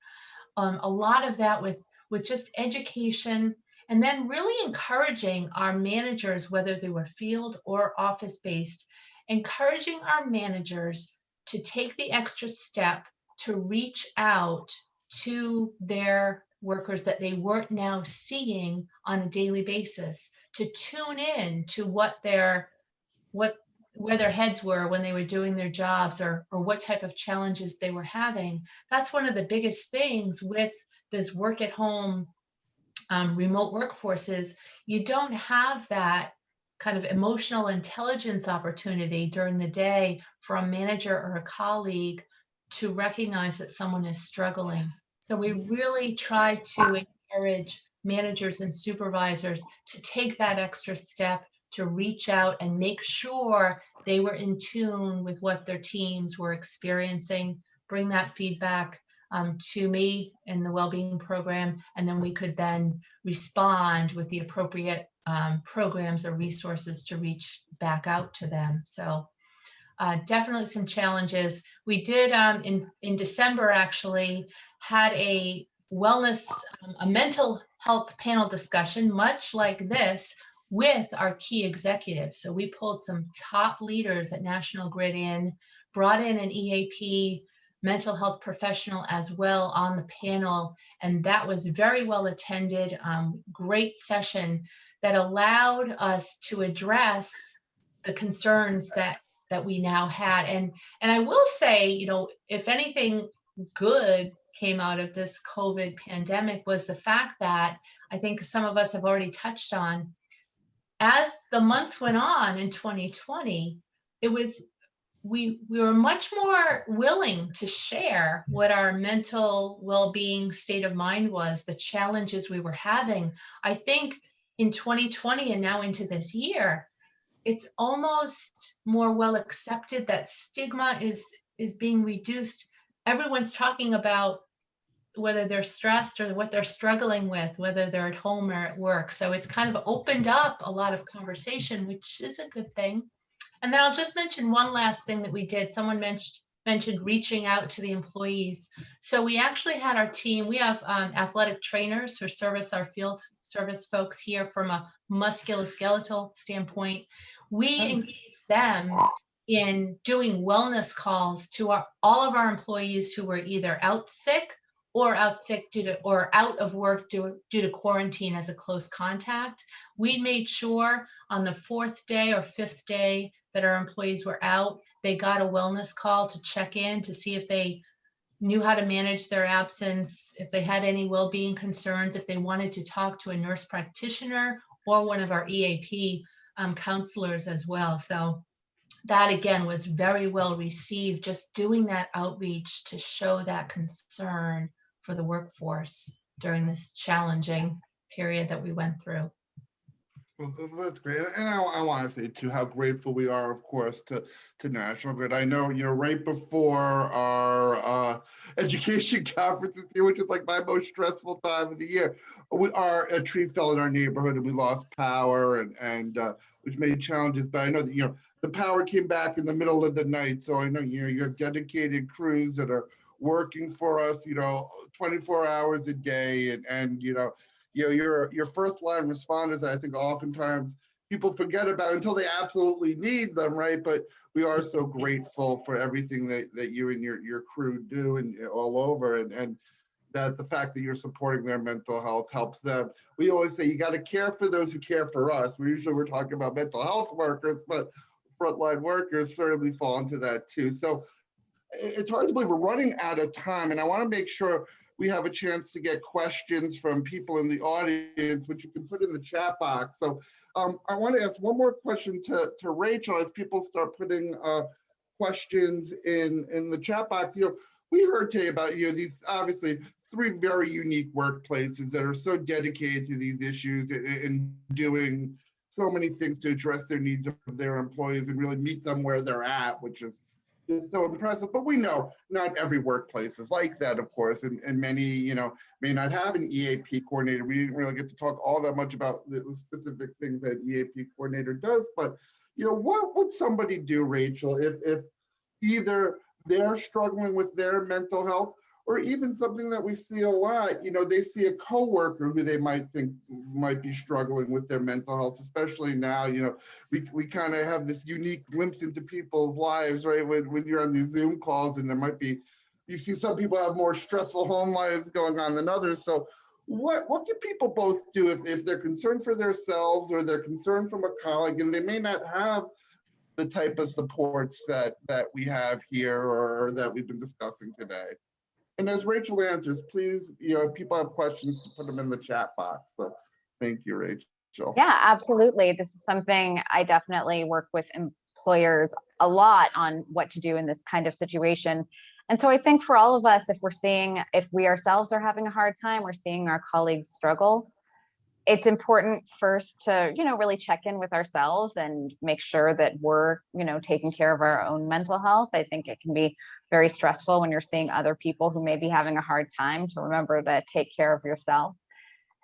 A lot of that with just education, and then really encouraging our managers, whether they were field or office-based, encouraging our managers to take the extra step to reach out to their workers that they weren't now seeing on a daily basis, to tune in to where their heads were when they were doing their jobs or what type of challenges they were having. That's one of the biggest things with this work at home remote workforces. You don't have that kind of emotional intelligence opportunity during the day for a manager or a colleague to recognize that someone is struggling. So we really try to encourage managers and supervisors to take that extra step to reach out and make sure they were in tune with what their teams were experiencing, bring that feedback to me in the wellbeing program, and then we could then respond with the appropriate programs or resources to reach back out to them. So definitely some challenges. We did in December actually had a wellness, a mental health panel discussion, much like this, with our key executives. So we pulled some top leaders at National Grid in, brought in an EAP mental health professional as well on the panel, and that was very well attended. Great session that allowed us to address the concerns that we now had. And I will say, you know, if anything good came out of this COVID pandemic was the fact that I think some of us have already touched on, as the months went on in 2020, it was, we were much more willing to share what our mental well-being state of mind was, the challenges we were having. I think in 2020 and now into this year, it's almost more well accepted that stigma is being reduced. Everyone's talking about whether they're stressed or what they're struggling with, whether they're at home or at work. So it's kind of opened up a lot of conversation, which is a good thing. And then I'll just mention one last thing that we did. Someone mentioned reaching out to the employees. So we actually had our team, we have athletic trainers who service our field service folks here from a musculoskeletal standpoint. We engaged them in doing wellness calls to all of our employees who were either out sick or out of work due to quarantine as a close contact. We made sure on the 4th day or 5th day that our employees were out, they got a wellness call to check in to see if they knew how to manage their absence, if they had any well-being concerns, if they wanted to talk to a nurse practitioner or one of our EAP counselors as well. So that again was very well received, just doing that outreach to show that concern for the workforce during this challenging period that we went through. Well, that's great. And I want to say too, how grateful we are, of course, to National Grid. I know, you know, right before our education conference this year, which is like my most stressful time of the year, a tree fell in our neighborhood and we lost power and which made challenges. But I know that, you know, the power came back in the middle of the night. So I know, you know, you have dedicated crews that are working for us, you know, 24 hours a day and you know, your first line responders, I think oftentimes people forget about until they absolutely need them, right? But we are so grateful for everything that you and your crew do and all over, and that the fact that you're supporting their mental health helps them. We always say you got to care for those who care for us. We're talking about mental health workers, but frontline workers certainly fall into that too. So it's hard to believe we're running out of time, and I want to make sure we have a chance to get questions from people in the audience, which you can put in the chat box. So I want to ask one more question to Rachel as people start putting questions in the chat box. You know, we heard today about, you know, these obviously 3 very unique workplaces that are so dedicated to these issues and doing so many things to address their needs of their employees and really meet them where they're at, which is so impressive. But we know not every workplace is like that, of course, and many, you know, may not have an EAP coordinator. We didn't really get to talk all that much about the specific things that EAP coordinator does, but, you know, what would somebody do, Rachel, if either they're struggling with their mental health, or even something that we see a lot, you know, they see a coworker who they might think might be struggling with their mental health, especially now, you know, we kind of have this unique glimpse into people's lives, right? When you're on these Zoom calls and there might be, you see some people have more stressful home lives going on than others. So what can people both do if they're concerned for themselves or they're concerned from a colleague and they may not have the type of supports that we have here or that we've been discussing today? And as Rachel answers, please, you know, if people have questions, put them in the chat box. So thank you, Rachel. Yeah, absolutely. This is something I definitely work with employers a lot on what to do in this kind of situation. And so I think for all of us, if we ourselves are having a hard time, we're seeing our colleagues struggle, it's important first to, really check in with ourselves and make sure that we're, taking care of our own mental health. I think it can be very stressful when you're seeing other people who may be having a hard time, to remember to take care of yourself.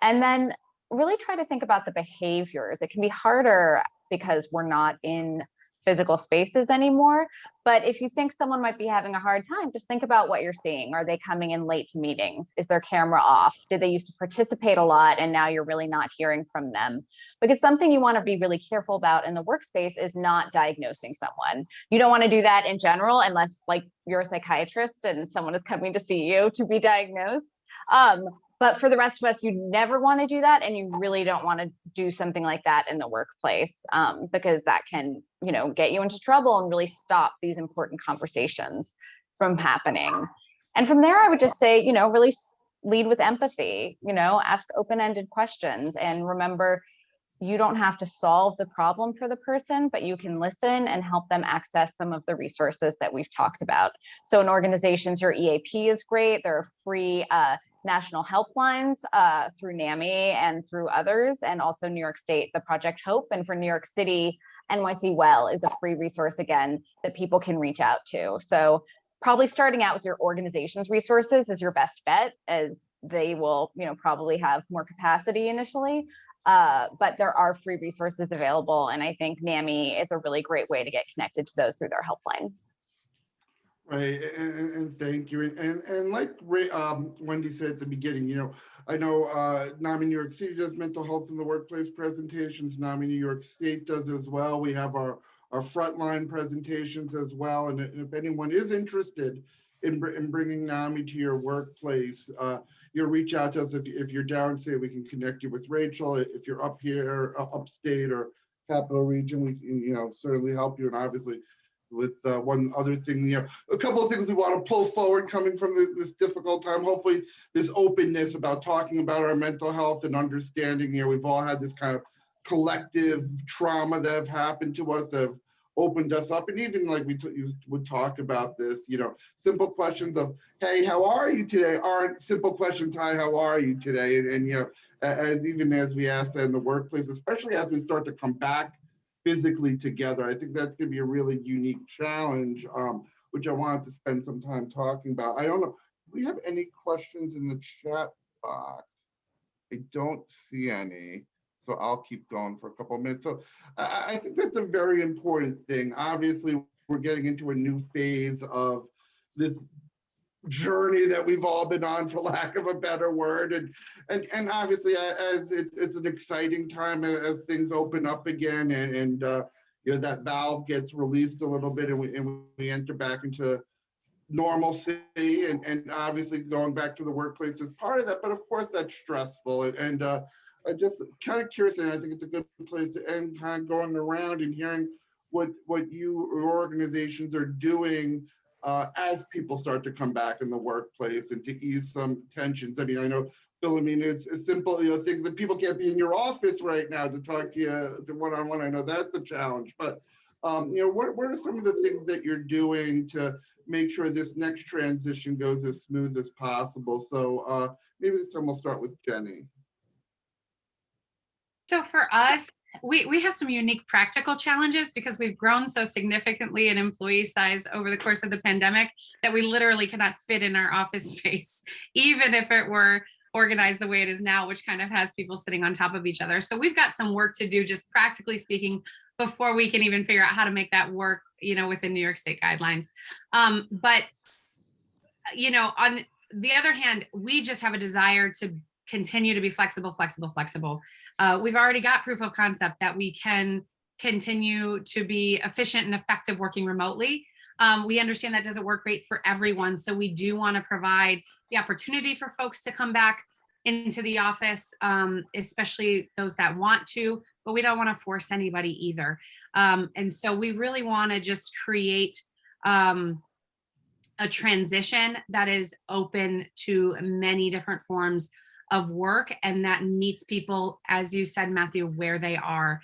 And then really try to think about the behaviors. It can be harder because we're not in physical spaces anymore. But if you think someone might be having a hard time, just think about what you're seeing. Are they coming in late to meetings? Is their camera off? Did they used to participate a lot and now you're really not hearing from them? Because something you want to be really careful about in the workspace is not diagnosing someone. You don't want to do that in general, unless like you're a psychiatrist and someone is coming to see you to be diagnosed. But for the rest of us, you never want to do that. And you really don't want to do something like that in the workplace, because that can, get you into trouble and really stop these important conversations from happening. And from there, I would just say, really lead with empathy, ask open-ended questions, and remember, you don't have to solve the problem for the person, but you can listen and help them access some of the resources that we've talked about. So in organizations, your EAP is great. There are free national helplines through NAMI and through others, and also New York State, the Project Hope. And for New York City, NYC Well is a free resource, again, that people can reach out to. So probably starting out with your organization's resources is your best bet, as they will, probably have more capacity initially. But there are free resources available. And I think NAMI is a really great way to get connected to those through their helpline. Right, and thank you. And like Wendy said at the beginning, I know NAMI New York City does mental health in the workplace presentations. NAMI New York State does as well. We have our frontline presentations as well. And if anyone is interested in bringing NAMI to your workplace, you'll reach out to us. If you're downstate, we can connect you with Rachel. If you're up here, upstate or Capital Region, we can certainly help you. And obviously, with one other thing, a couple of things we want to pull forward coming from this difficult time. Hopefully this openness about talking about our mental health and understanding, we've all had this kind of collective trauma that have happened to us, that have opened us up. And even like you would talk about this, simple questions of, hey, how are you today? Aren't simple questions, hi, how are you today? And as we ask that in the workplace, especially as we start to come back physically together, I think that's going to be a really unique challenge, which I wanted to spend some time talking about. I don't know, do we have any questions in the chat box? I don't see any, so I'll keep going for a couple of minutes. So I think that's a very important thing. Obviously, we're getting into a new phase of this journey that we've all been on, for lack of a better word, and obviously as it's an exciting time as things open up again, and that valve gets released a little bit, and we enter back into normalcy, and obviously going back to the workplace is part of that, but of course that's stressful, and I just kind of curious, and I think it's a good place to end, kind of going around and hearing what you or organizations are doing as people start to come back in the workplace and to ease some tensions. I mean, I know, Philomena, it's simple, things that people can't be in your office right now to talk to you one-on-one. I know that's a challenge, but what are some of the things that you're doing to make sure this next transition goes as smooth as possible? So maybe this time we'll start with Jenny. So for us, we have some unique practical challenges because we've grown so significantly in employee size over the course of the pandemic that we literally cannot fit in our office space, even if it were organized the way it is now, which kind of has people sitting on top of each other. So we've got some work to do, just practically speaking, before we can even figure out how to make that work, within New York State guidelines. But on the other hand, we just have a desire to continue to be flexible. We've already got proof of concept that we can continue to be efficient and effective working remotely. We understand that doesn't work great for everyone. So we do want to provide the opportunity for folks to come back into the office, especially those that want to, but we don't want to force anybody either. And so we really want to just create a transition that is open to many different forms of work and that meets people, as you said, Matthew, where they are.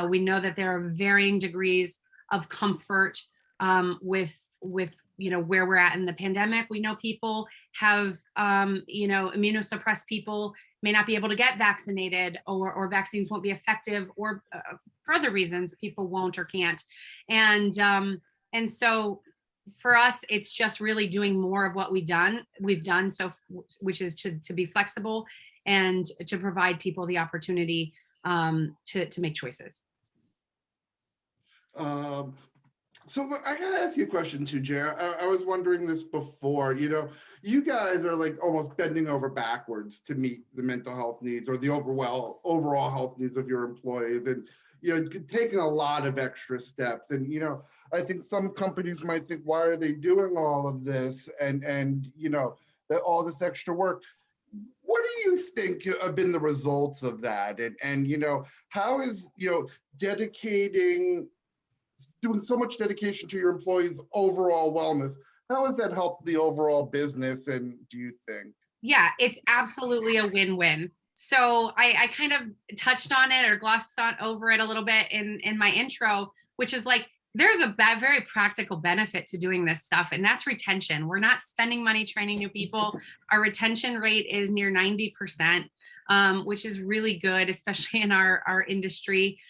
We know that there are varying degrees of comfort with where we're at in the pandemic. We know people have immunosuppressed people may not be able to get vaccinated, or vaccines won't be effective, or for other reasons, people won't or can't. And so for us, it's just really doing more of what we've done. So, which is to be flexible and to provide people the opportunity to make choices. So look, I gotta ask you a question too, Jer. I was wondering this before, you guys are like almost bending over backwards to meet the mental health needs or the overall health needs of your employees, and taking a lot of extra steps. And I think some companies might think, why are they doing all of this and that all this extra work? What do you think have been the results of that? And how is doing so much dedication to your employees' overall wellness, how has that helped the overall business, and do you think? Yeah, it's absolutely a win-win. So I kind of touched on it or glossed over it a little bit in my intro, which is like, there's a very practical benefit to doing this stuff, and that's retention. We're not spending money training new people. Our retention rate is near 90%, which is really good, especially in our industry.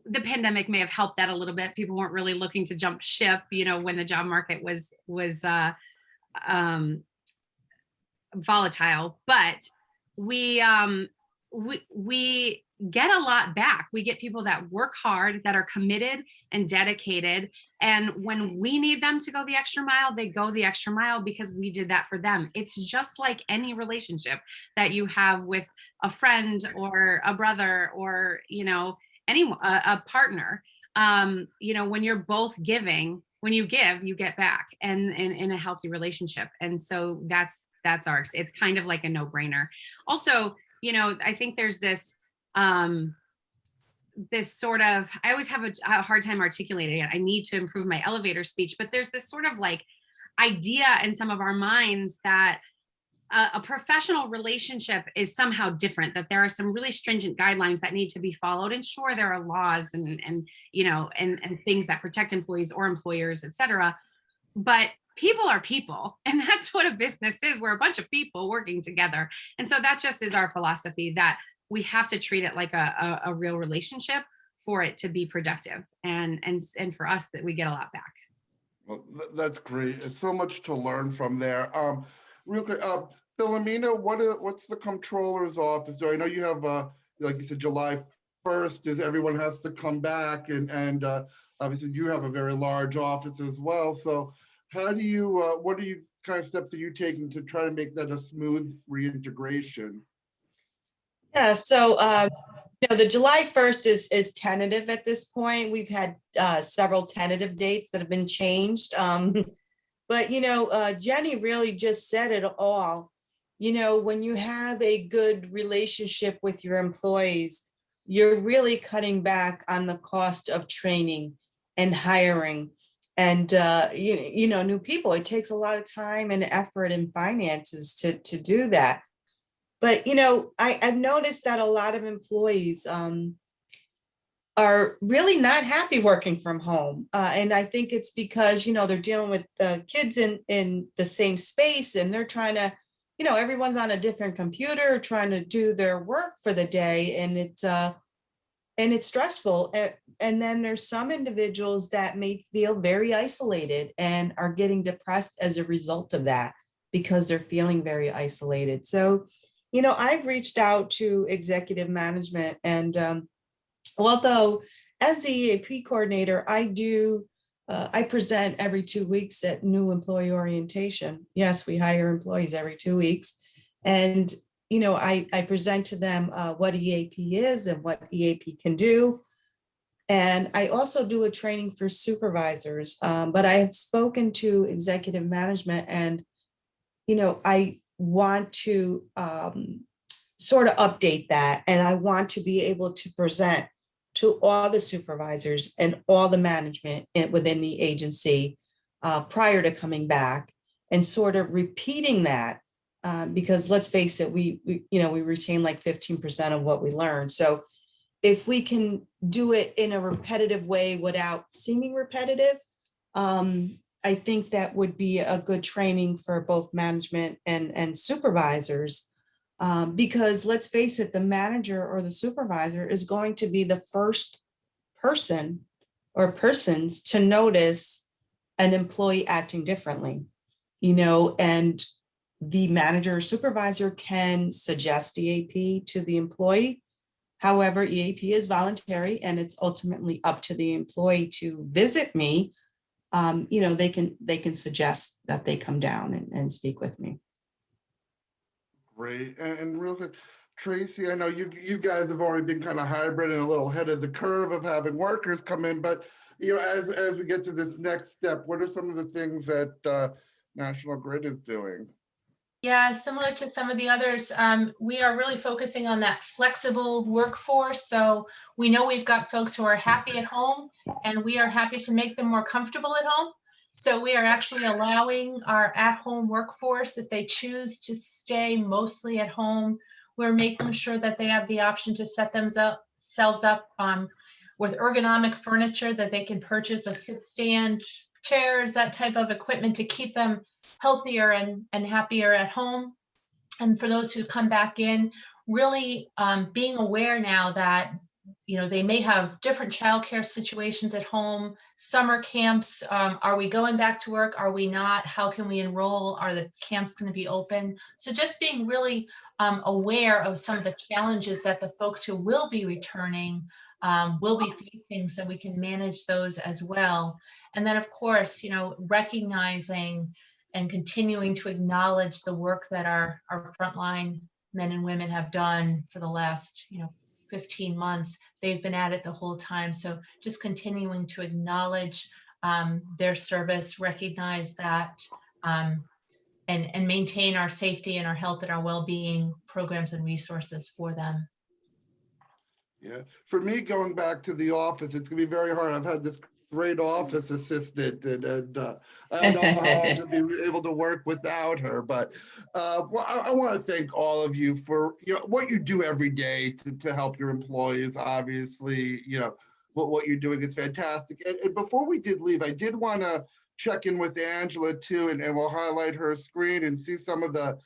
The pandemic may have helped that a little bit. People weren't really looking to jump ship, when the job market was volatile. But we get a lot back. We get people that work hard, that are committed and dedicated. And when we need them to go the extra mile, they go the extra mile because we did that for them. It's just like any relationship that you have with a friend or a brother or, anyone, a partner. When you're both giving, when you give, you get back, and in a healthy relationship. And so that's ours. It's kind of like a no-brainer. Also, I think there's this sort of, I always have a hard time articulating it. I need to improve my elevator speech, but there's this sort of like idea in some of our minds that a professional relationship is somehow different, that there are some really stringent guidelines that need to be followed. And sure, there are laws and things that protect employees or employers, et cetera. But people are people, and that's what a business is. We're a bunch of people working together. And so that just is our philosophy, that we have to treat it like a real relationship for it to be productive. And for us, that we get a lot back. Well, that's great. There's so much to learn from there. Real quick, Philomena, what's the comptroller's office do? I know you have, like you said, July 1st is everyone has to come back, and obviously you have a very large office as well. So how do you, what are you kind of steps are you taking to try to make that a smooth reintegration? Yeah, so the July 1st is tentative at this point. We've had several tentative dates that have been changed. But, Jenny really just said it all. When you have a good relationship with your employees, you're really cutting back on the cost of training and hiring and, new people. It takes a lot of time and effort and finances to do that. But, I've noticed that a lot of employees are really not happy working from home. And I think it's because, they're dealing with the kids in the same space, and they're trying to, everyone's on a different computer trying to do their work for the day. And it's stressful. And then there's some individuals that may feel very isolated and are getting depressed as a result of that because they're feeling very isolated. So, I've reached out to executive management, and although as the EAP coordinator, I present every 2 weeks at new employee orientation. Yes, we hire employees every 2 weeks. And, I present to them what EAP is and what EAP can do. And I also do a training for supervisors, but I have spoken to executive management, and, I want to sort of update that. And I want to be able to present to all the supervisors and all the management within the agency prior to coming back, and sort of repeating that because let's face it, we retain like 15% of what we learn. So if we can do it in a repetitive way without seeming repetitive, I think that would be a good training for both management and supervisors. Because let's face it, the manager or the supervisor is going to be the first person or persons to notice an employee acting differently, and the manager or supervisor can suggest EAP to the employee. However, EAP is voluntary and it's ultimately up to the employee to visit me. They can suggest that they come down and speak with me. Great. And real quick, Tracy, I know you guys have already been kind of hybrid and a little ahead of the curve of having workers come in, but as we get to this next step, what are some of the things that National Grid is doing? Yeah, similar to some of the others, we are really focusing on that flexible workforce. So we know we've got folks who are happy at home, and we are happy to make them more comfortable at home. So we are actually allowing our at-home workforce, if they choose to stay mostly at home, we're making sure that they have the option to set themselves up with ergonomic furniture that they can purchase, a sit stand, chairs, that type of equipment to keep them healthier and happier at home. And for those who come back in, really being aware now that they may have different childcare situations at home, summer camps. Are we going back to work? Are we not? How can we enroll? Are the camps going to be open? So just being really aware of some of the challenges that the folks who will be returning will be facing, so we can manage those as well. And then, of course, recognizing and continuing to acknowledge the work that our frontline men and women have done for the last 15 months. They've been at it the whole time. So just continuing to acknowledge their service, recognize that, and maintain our safety and our health and our well-being programs and resources for them. Yeah, for me, going back to the office, it's gonna be very hard. I've had this great office assistant, and I don't know how I'll be able to work without her. But well, I want to thank all of you for what you do every day to help your employees. Obviously, what you're doing is fantastic. And before we did leave, I did want to check in with Angela too, and we'll highlight her screen and see some of the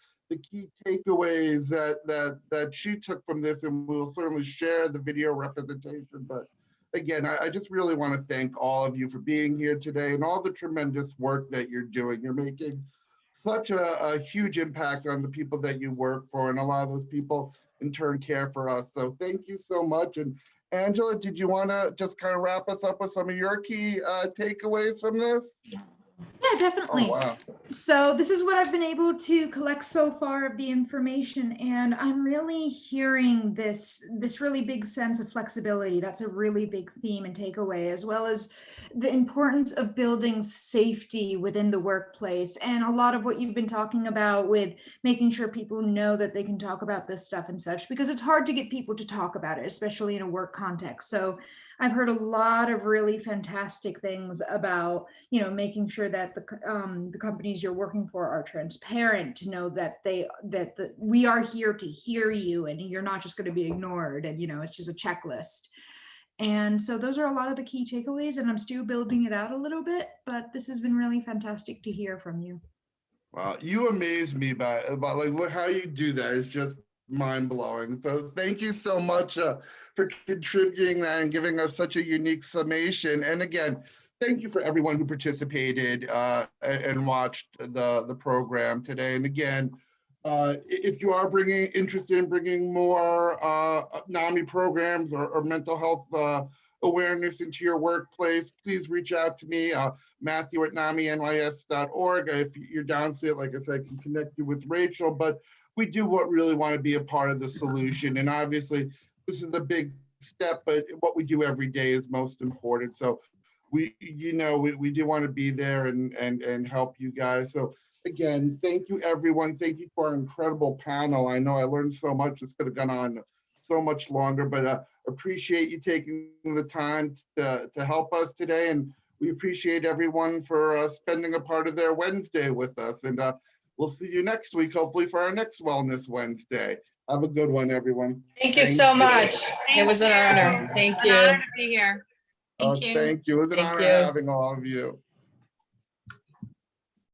key takeaways that she took from this, and we'll certainly share the video representation. But again, I just really want to thank all of you for being here today and all the tremendous work that you're doing. You're making such a huge impact on the people that you work for, and a lot of those people in turn care for us. So thank you so much. And Angela, did you want to just kind of wrap us up with some of your key takeaways from this? Yeah, definitely. Oh, wow. So this is what I've been able to collect so far of the information, and I'm really hearing this really big sense of flexibility. That's a really big theme and takeaway, as well as the importance of building safety within the workplace, and a lot of what you've been talking about with making sure people know that they can talk about this stuff and such, because it's hard to get people to talk about it, especially in a work context. So I've heard a lot of really fantastic things about, making sure that the companies you're working for are transparent, to know that we are here to hear you, and you're not just going to be ignored, and it's just a checklist. And so those are a lot of the key takeaways, and I'm still building it out a little bit, but this has been really fantastic to hear from you. Wow, you amaze me about like how you do that. It's just mind-blowing. So thank you so much for contributing that and giving us such a unique summation. And again, thank you for everyone who participated and watched the program today. And again, if you are interested in bringing more NAMI programs or mental health awareness into your workplace, please reach out to me, Matthew at NAMI-NYS.org. If you're downstate, like I said, I can connect you with Rachel, but we do really want to be a part of the solution. And obviously, this is a big step, but what we do every day is most important. So we do want to be there and help you guys. So again, thank you, everyone. Thank you for our incredible panel. I know I learned so much. This could have gone on so much longer, but appreciate you taking the time to help us today. And we appreciate everyone for spending a part of their Wednesday with us. And we'll see you next week, hopefully, for our next Wellness Wednesday. Have a good one, everyone. Thank you so much. It was an honor. Thank you. An honor to be here. Thank you. Thank you. It was an honor having all of you.